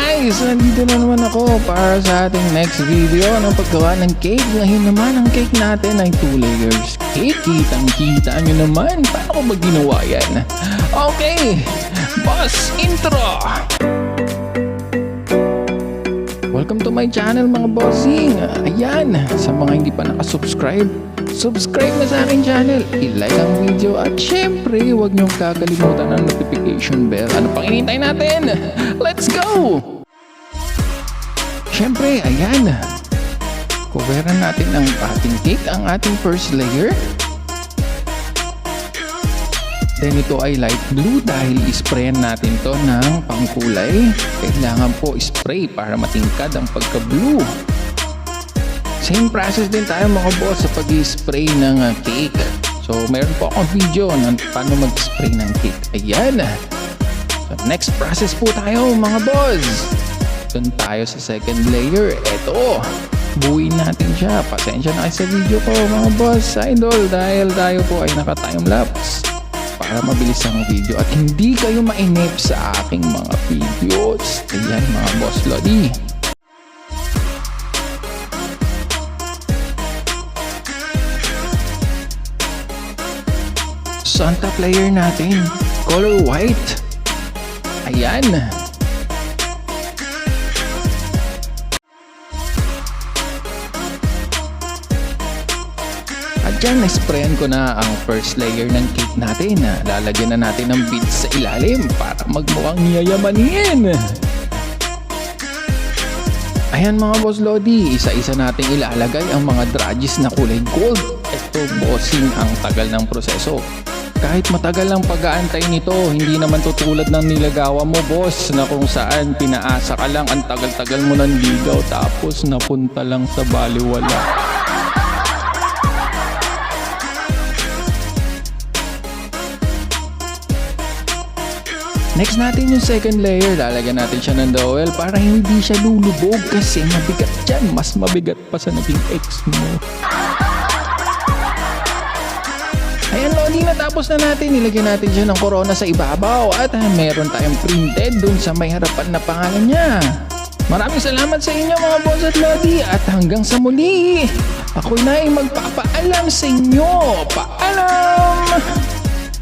guys! Nandito na naman ako para sa ating next video ng paggawa ng cake. Ngayon naman ang cake natin ay 2 layers cake. Kitang-kita nyo naman paano ko ba ginawa yan. Okay, boss, intro! Welcome to my channel mga bossing. Ayan, sa mga hindi pa nakasubscribe, subscribe na sa aking channel, i-like ang video at syempre huwag niyong kakalimutan ang notification bell. Ano pang inintay natin? Let's go! Syempre, ayan, coveran natin ang ating cake, ang ating first layer. Then ito ay light blue dahil isprayan natin to ng pangkulay. Kailangan po spray para matingkad ang pagka-blue. Same process din tayo mga boss sa pag-spray ng cake. So meron po akong video ng paano mag-spray ng cake. Ayan. So next process po tayo mga boss. Doon tayo sa second layer. Ito. Buuin natin siya. Pasensya na kayo sa video ko mga boss idol dahil tayo po ay naka-time lapse para mabilis ang video at hindi kayo mainip sa aking mga videos. Ayan mga boss Lodi. So ang top layer natin, color white. Ayan. At dyan, na-sprayan ko na ang first layer ng cake natin. Lalagyan na natin ng beads sa ilalim para magmukhang yayamanin. Ayan mga boss Lodi, isa-isa nating ilalagay ang mga dragis na kulay gold. Ito bossing ang tagal ng proseso. Kahit matagal ang pag-aantay nito, hindi naman tutulad ng nilagawa mo boss na kung saan pinaasa ka lang, ang tagal-tagal mo ng ligaw tapos napunta lang sa baliwala. Next natin yung second layer, lalagyan natin siya ng dowel para hindi siya lulubog kasi mabigat dyan, mas mabigat pa sa naging ex mo. Ayan Lodi, natapos na natin, nilagyan natin siya ng corona sa ibabaw at meron tayong printed dun sa may harapan na pangalan niya. Maraming salamat sa inyo mga boss at Lodi at hanggang sa muli, ako'y na ay magpapaalam sa inyo. Paalam!